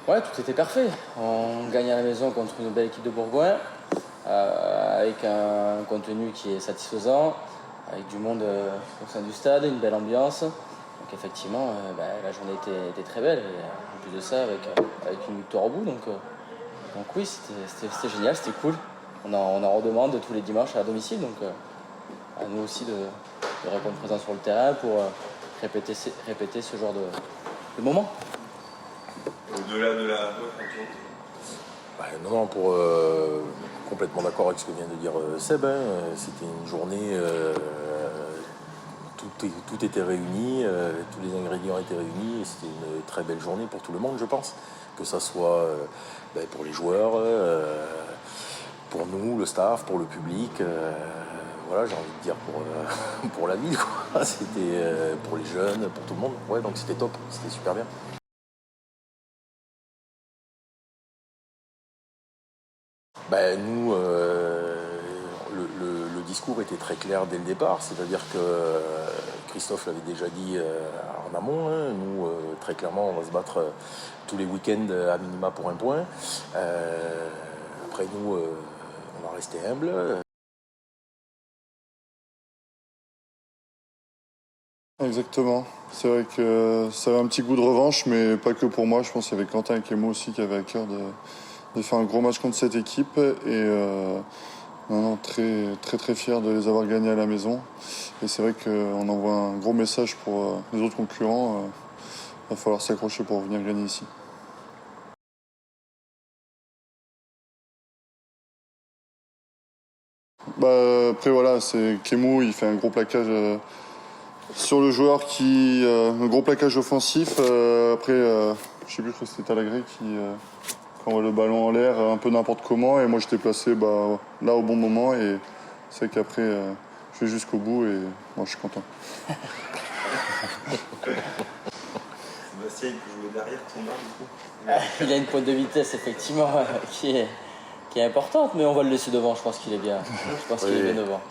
Ouais, tout était parfait. On gagne à la maison contre une belle équipe de Bourgoin, avec un contenu qui est satisfaisant, avec du monde au sein du stade, une belle ambiance. Donc effectivement, la journée était très belle. Et en plus de ça, avec une victoire au bout. Donc oui, c'était génial, c'était cool. On en redemande tous les dimanches à domicile. Donc à nous aussi de répondre présent sur le terrain pour répéter ce genre de moment. Au-delà de la... Non, complètement d'accord avec ce que vient de dire Seb. C'était une journée, tout était réuni, tous les ingrédients étaient réunis, et c'était une très belle journée pour tout le monde, je pense. Que ça soit pour les joueurs, pour nous, le staff, pour le public, voilà, j'ai envie de dire pour la ville, quoi. C'était pour les jeunes, pour tout le monde. Ouais, donc c'était top, c'était super bien. Nous, le discours était très clair dès le départ, c'est-à-dire que Christophe l'avait déjà dit en amont, nous, très clairement, on va se battre tous les week-ends à minima pour un point. Après, nous, on va rester humble. Exactement. C'est vrai que ça avait un petit goût de revanche, mais pas que pour moi. Je pense qu'il y avait Quentin et Kémo aussi qui avaient à cœur de faire un gros match contre cette équipe. Et très très très fier de les avoir gagnés à la maison. Et c'est vrai qu'on envoie un gros message pour les autres concurrents. Il va falloir s'accrocher pour venir gagner ici. Après voilà, c'est Kémo, il fait un gros plaquage sur le joueur un gros plaquage offensif. Après, je sais plus, que c'était Talagré qui envoie le ballon en l'air un peu n'importe comment. Et moi, j'étais placé là au bon moment. Et c'est vrai qu'après, je vais jusqu'au bout et moi, je suis content. Sébastien, il peut jouer derrière ton bar, du coup. Il a une pointe de vitesse, effectivement, qui est importante, mais on va le laisser devant. Je pense qu'il est bien. Je pense qu'il est bien devant.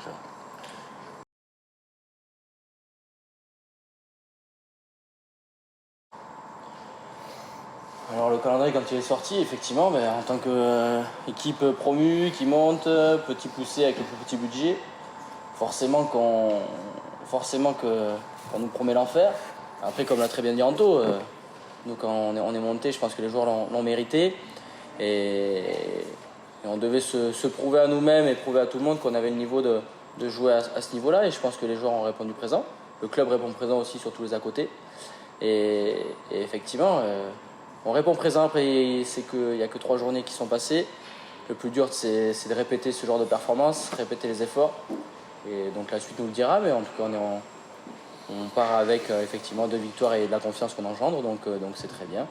Alors le calendrier quand il est sorti, effectivement, en tant qu'équipe promue qui monte, petit poussé avec le plus petit budget, forcément qu'on nous promet l'enfer. Après, comme l'a très bien dit Anto, nous quand on est monté, je pense que les joueurs l'ont mérité. Et on devait se prouver à nous-mêmes et prouver à tout le monde qu'on avait le niveau de jouer à ce niveau-là. Et je pense que les joueurs ont répondu présent. Le club répond présent aussi sur tous les à côté. Et effectivement, on répond présent. Après, c'est qu'il n'y a que 3 journées qui sont passées. Le plus dur, c'est de répéter ce genre de performance, répéter les efforts. Et donc la suite nous le dira, mais en tout cas, on part avec effectivement 2 victoires et de la confiance qu'on engendre. Donc c'est très bien.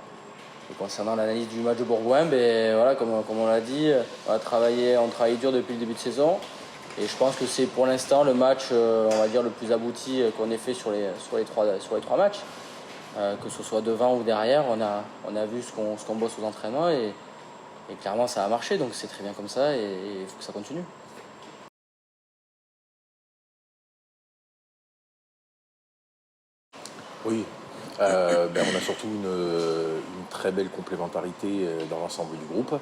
Et concernant l'analyse du match de Bourgoin, voilà, comme on l'a dit, on travaille dur depuis le début de saison. Et je pense que c'est pour l'instant le match, on va dire, le plus abouti qu'on ait fait sur les 3 matchs. Que ce soit devant ou derrière, on a vu ce qu'on bosse aux entraînements et clairement ça a marché, donc c'est très bien comme ça et il faut que ça continue. Oui, on a surtout une très belle complémentarité dans l'ensemble du groupe.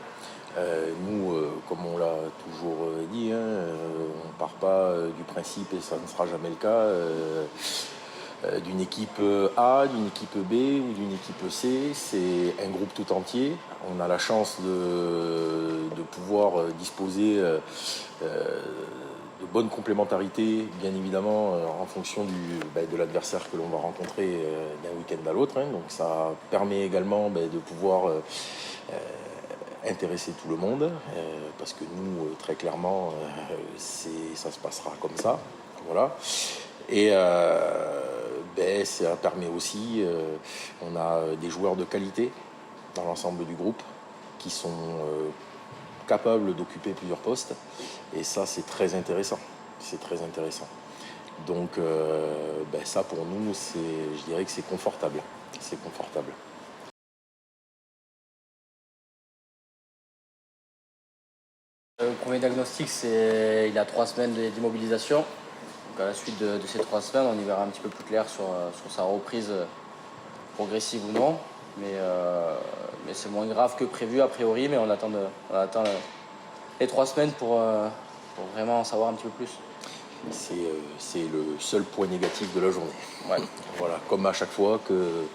Nous, comme on l'a toujours dit, on ne part pas du principe, et ça ne sera jamais le cas, d'une équipe A, d'une équipe B ou d'une équipe C. C'est un groupe tout entier. On a la chance de pouvoir disposer de bonnes complémentarités, bien évidemment, en fonction de l'adversaire que l'on va rencontrer d'un week-end à l'autre. Donc ça permet également de pouvoir intéresser tout le monde, parce que nous, très clairement, ça se passera comme ça. Voilà. Et ça permet aussi, on a des joueurs de qualité dans l'ensemble du groupe qui sont capables d'occuper plusieurs postes. Et ça, c'est très intéressant. C'est très intéressant. Donc, ça, pour nous, je dirais que c'est confortable. C'est confortable. Le premier diagnostic, c'est il a 3 semaines d'immobilisation. Donc à la suite de ces 3 semaines, on y verra un petit peu plus clair sur sa reprise progressive ou non. Mais c'est moins grave que prévu a priori, mais on attend les 3 semaines pour vraiment en savoir un petit peu plus. C'est le seul point négatif de la journée. Ouais. Voilà, comme à chaque fois que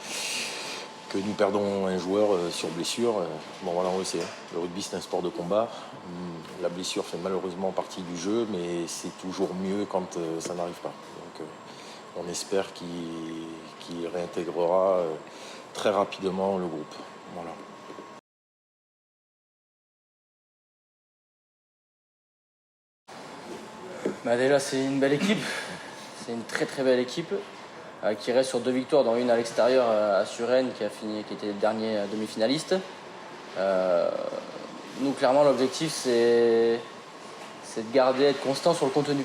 nous perdons un joueur sur blessure. Bon voilà, on le sait, le rugby c'est un sport de combat. La blessure fait malheureusement partie du jeu, mais c'est toujours mieux quand ça n'arrive pas. Donc on espère qu'il réintégrera très rapidement le groupe. Voilà. Déjà c'est une belle équipe, c'est une très très belle équipe qui reste sur 2 victoires, dont une à l'extérieur à Suresnes qui était le dernier demi-finaliste. Nous clairement l'objectif c'est de garder, être constant sur le contenu.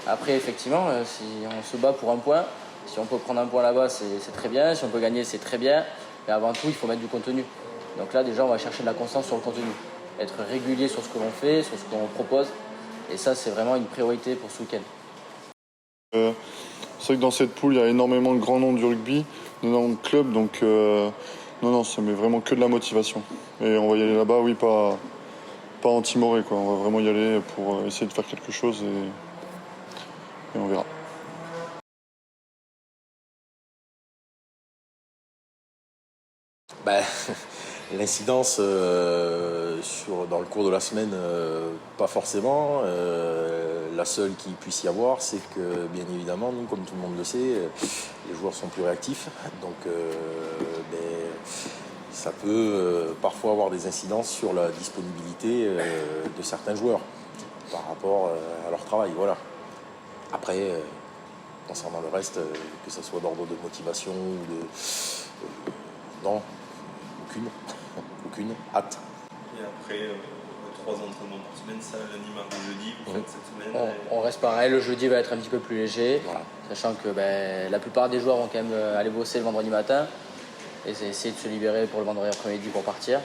Après effectivement si on se bat pour un point, si on peut prendre un point là-bas c'est très bien, si on peut gagner c'est très bien, mais avant tout il faut mettre du contenu. Donc là déjà on va chercher de la constance sur le contenu, être régulier sur ce que l'on fait, sur ce qu'on propose. Et ça, c'est vraiment une priorité pour ce week-end. C'est vrai que dans cette poule, il y a énormément de grands noms du rugby, d'énormes clubs, donc non, ça met vraiment que de la motivation. Et on va y aller là-bas, oui, pas en timoré, quoi. On va vraiment y aller pour essayer de faire quelque chose et on verra. L'incidence dans le cours de la semaine, pas forcément. La seule qu'il puisse y avoir, c'est que bien évidemment, nous, comme tout le monde le sait, les joueurs sont plus réactifs. Donc ça peut parfois avoir des incidences sur la disponibilité de certains joueurs par rapport à leur travail. Voilà. Après, concernant le reste, que ce soit d'ordre de motivation ou de... non. Aucune hâte. Et après, 3 entraînements par semaine, ça, lundi, mardi, jeudi, vous faites cette semaine. On reste pareil, le jeudi va être un petit peu plus léger, voilà. Sachant que la plupart des joueurs vont quand même aller bosser le vendredi matin et essayer de se libérer pour le vendredi après-midi pour partir.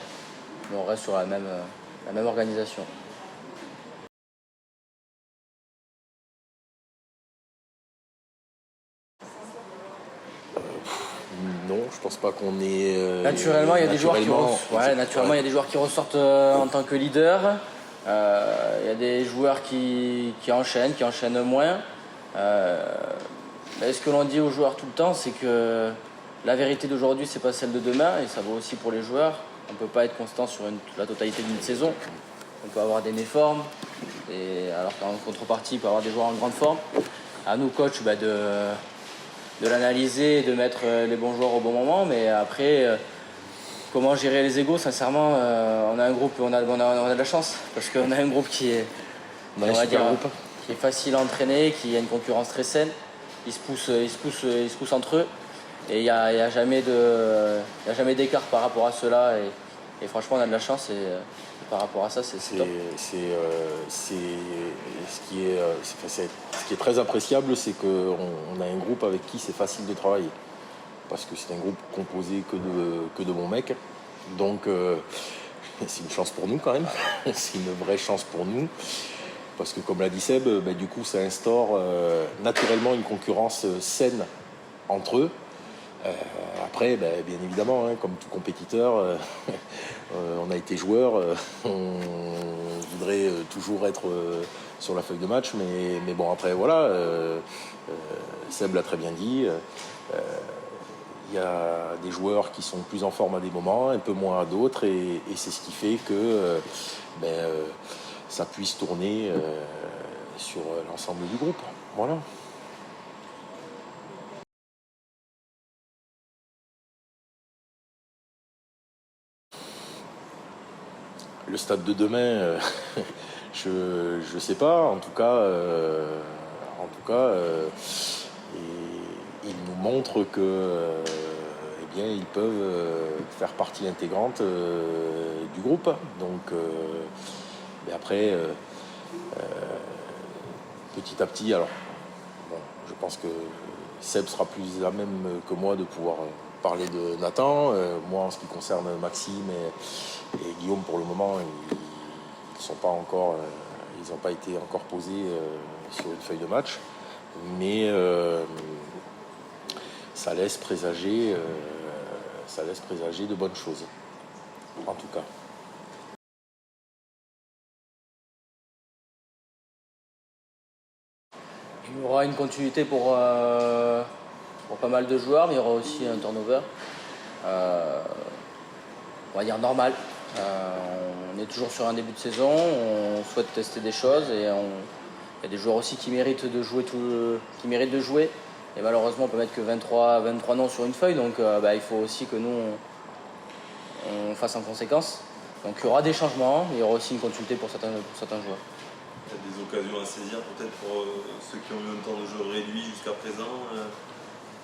Mais on reste sur la même organisation. Non, je pense pas qu'on est. Naturellement, il y a des joueurs il y a des joueurs qui ressortent en tant que leader. Il y a des joueurs qui enchaînent moins. Ce que l'on dit aux joueurs tout le temps, c'est que la vérité d'aujourd'hui, c'est pas celle de demain, et ça vaut aussi pour les joueurs. On ne peut pas être constant sur la totalité d'une saison. On peut avoir des méformes, alors qu'en contrepartie, il peut y avoir des joueurs en grande forme. À nous, coach, de l'analyser et de mettre les bons joueurs au bon moment, mais après comment gérer les égos, sincèrement on a un groupe, on a de la chance parce qu'on a un groupe qui est qui est facile à entraîner, qui a une concurrence très saine, ils se poussent entre eux et il y a jamais d'écart par rapport à cela et franchement on a de la chance et par rapport à ça c'est top. Ce qui est très appréciable, c'est qu'on a un groupe avec qui c'est facile de travailler. Parce que c'est un groupe composé que de bons mecs. Donc c'est une chance pour nous quand même. C'est une vraie chance pour nous. Parce que comme l'a dit Seb, du coup ça instaure naturellement une concurrence saine entre eux. Après, bien évidemment, comme tout compétiteur, on a été joueur, on voudrait toujours être sur la feuille de match, mais bon, après, voilà, Seb l'a très bien dit, il y a des joueurs qui sont plus en forme à des moments, un peu moins à d'autres, et c'est ce qui fait que ça puisse tourner sur l'ensemble du groupe. Voilà. Le stade de demain, je sais pas. En tout cas, il nous montre que, ils peuvent faire partie intégrante du groupe. Donc, après, petit à petit, alors, je pense que Seb sera plus à même que moi de pouvoir parler de Nathan. Moi, en ce qui concerne Maxime et Guillaume, pour le moment, ils n'ont pas été encore posés sur une feuille de match, mais ça laisse présager de bonnes choses. en tout cas. Il y aura une continuité pour pas mal de joueurs, mais il y aura aussi un turnover. On va dire normal. On est toujours sur un début de saison, on souhaite tester des choses et il y a des joueurs aussi qui méritent de jouer Et malheureusement, on peut mettre que 23 noms sur une feuille, donc il faut aussi que nous on fasse en conséquence. Donc il y aura des changements, mais il y aura aussi une continuité pour certains joueurs. Il y a des occasions à saisir peut-être pour ceux qui ont eu un temps de jeu réduit jusqu'à présent.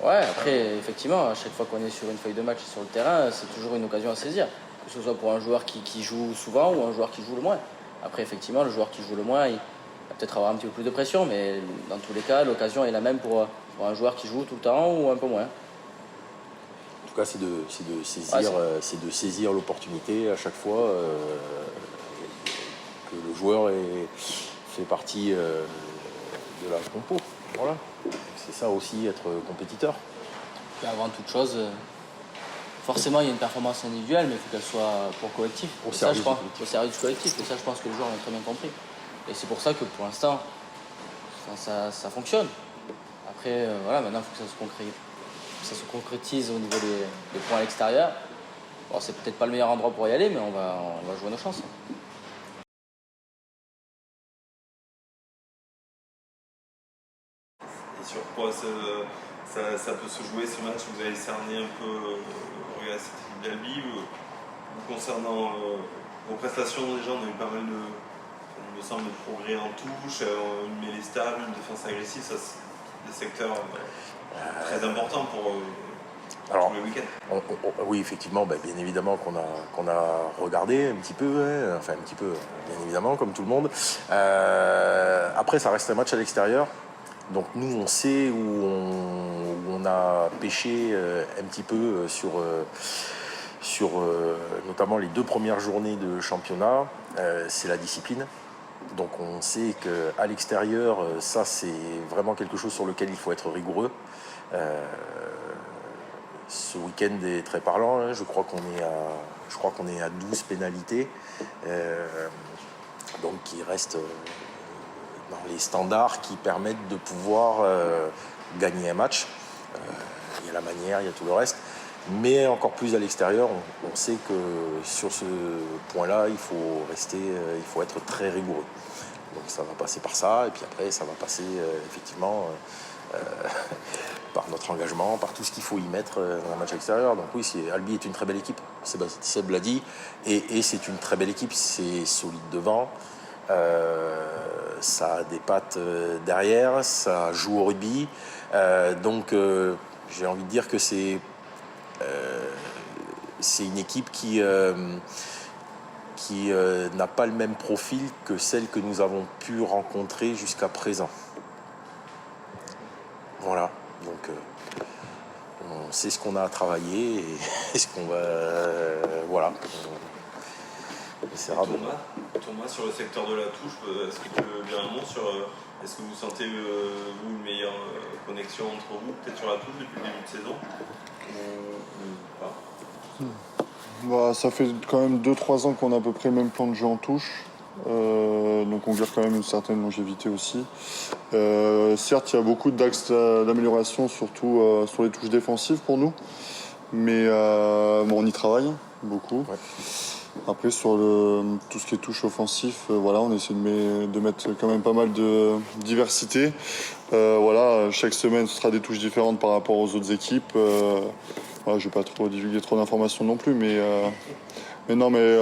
Ouais, après, effectivement, à chaque fois qu'on est sur une feuille de match et sur le terrain, c'est toujours une occasion à saisir. Que ce soit pour un joueur qui joue souvent ou un joueur qui joue le moins. Après, effectivement, le joueur qui joue le moins, il va peut-être avoir un petit peu plus de pression, mais dans tous les cas, l'occasion est la même pour un joueur qui joue tout le temps ou un peu moins. En tout cas, c'est de saisir l'opportunité à chaque fois que le joueur fait partie de la compo. Voilà. C'est ça aussi, être compétiteur. Et avant toute chose, forcément, il y a une performance individuelle, mais il faut qu'elle soit pour collectif. Au service du collectif. Et ça, je pense que les joueurs ont très bien compris. Et c'est pour ça que pour l'instant, ça fonctionne. Après, maintenant, il faut que ça se concrétise au niveau des points à l'extérieur. Bon, c'est peut-être pas le meilleur endroit pour y aller, mais on va jouer nos chances. Et sur quoi ça peut se jouer ce match? Vous avez cerné un peu cette équipe d'Albi concernant vos prestations, déjà on a eu pas mal de progrès en touche, une mêlée stable, une défense agressive, ça c'est des secteurs très importants pour tous les week-ends. Oui, effectivement, bien évidemment qu'on a regardé un petit peu, bien évidemment, comme tout le monde. Après, ça reste un match à l'extérieur. Donc nous, on sait où on a pêché un petit peu sur notamment les 2 premières journées de championnat, c'est la discipline. Donc on sait qu'à l'extérieur, ça c'est vraiment quelque chose sur lequel il faut être rigoureux. Ce week-end est très parlant, hein. Je crois qu'on est à 12 pénalités, donc qui restent dans les standards qui permettent de pouvoir gagner un match. Il y a la manière, il y a tout le reste. Mais encore plus à l'extérieur, on sait que sur ce point-là, il faut être très rigoureux. Donc ça va passer par ça, et puis après ça va passer effectivement par notre engagement, par tout ce qu'il faut y mettre dans un match extérieur. Donc oui, Albi est une très belle équipe, Seb l'a dit, et c'est une très belle équipe, c'est solide devant. Ça a des pattes derrière, ça joue au rugby, donc j'ai envie de dire que c'est une équipe qui n'a pas le même profil que celle que nous avons pu rencontrer jusqu'à présent. Voilà, donc on sait ce qu'on a à travailler et ce qu'on va... voilà. Thomas, sur le secteur de la touche, est-ce que tu veux dire un mot sur... Est-ce que vous sentez, vous, une meilleure connexion entre vous, peut-être sur la touche depuis le début de saison ou pas? Ça fait quand même 2-3 ans qu'on a à peu près le même plan de jeu en touche. Donc on garde quand même une certaine longévité aussi. Certes, il y a beaucoup d'axes d'amélioration, surtout sur les touches défensives pour nous. Mais on y travaille beaucoup. Ouais. Après, sur tout ce qui est touche offensif, on essaie de mettre quand même pas mal de diversité. Chaque semaine, ce sera des touches différentes par rapport aux autres équipes. Je ne vais pas trop divulguer trop d'informations non plus, mais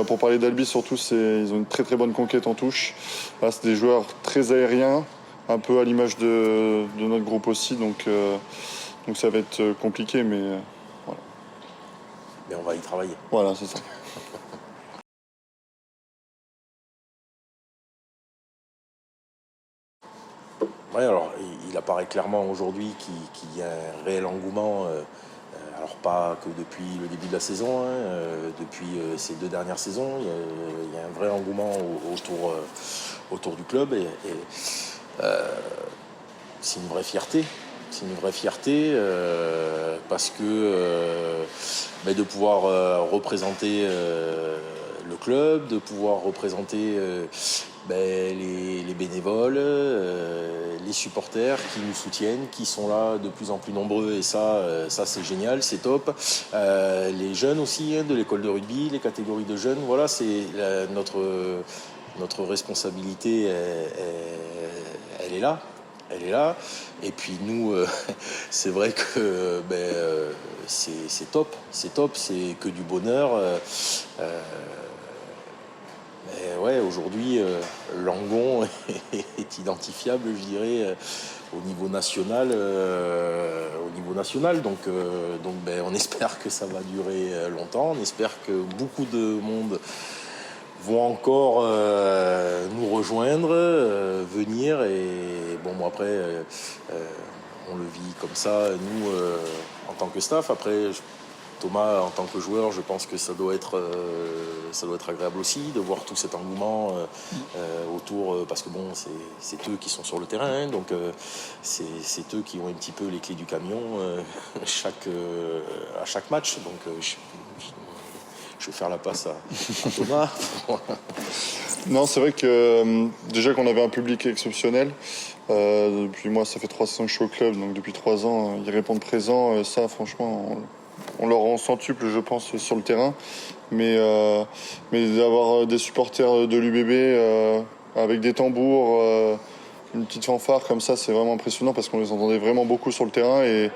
pour parler d'Albi, surtout, ils ont une très très bonne conquête en touche. Là, c'est des joueurs très aériens, un peu à l'image de notre groupe aussi, donc ça va être compliqué, mais voilà. Mais on va y travailler. Voilà, c'est ça. Oui, alors il apparaît clairement aujourd'hui qu'il y a un réel engouement, alors pas que depuis le début de la saison, depuis ces 2 dernières saisons, il y a un vrai engouement autour du club et c'est une vraie fierté C'est une vraie fierté parce que de pouvoir représenter le club, de pouvoir représenter les bénévoles, les supporters qui nous soutiennent, qui sont là de plus en plus nombreux et ça c'est génial, c'est top. Les jeunes aussi de l'école de rugby, les catégories de jeunes, voilà, c'est notre responsabilité, elle est là. Elle est là. Et puis nous, c'est vrai que c'est top, c'est que du bonheur. Aujourd'hui, Langon est identifiable, je dirais, au niveau national. Donc, on espère que ça va durer longtemps. On espère que beaucoup de monde vont encore nous rejoindre, venir. Et après, on le vit comme ça, nous, en tant que staff. Après, Thomas, en tant que joueur, je pense que ça doit être agréable aussi de voir tout cet engouement autour, parce que c'est eux qui sont sur le terrain, donc c'est eux qui ont un petit peu les clés du camion à chaque match. Donc je vais faire la passe à Thomas. Non, c'est vrai que déjà qu'on avait un public exceptionnel. Depuis moi, ça fait 3 saisons que je suis au club, donc depuis 3 ans, ils répondent présents. Ça, franchement, on leur en centuple, je pense, sur le terrain. Mais d'avoir des supporters de l'UBB avec des tambours, une petite fanfare comme ça, c'est vraiment impressionnant parce qu'on les entendait vraiment beaucoup sur le terrain et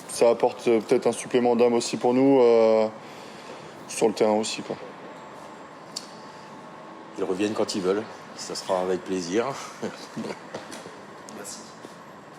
ça apporte peut-être un supplément d'âme aussi pour nous sur le terrain aussi, quoi. Ils reviennent quand ils veulent, ça sera avec plaisir.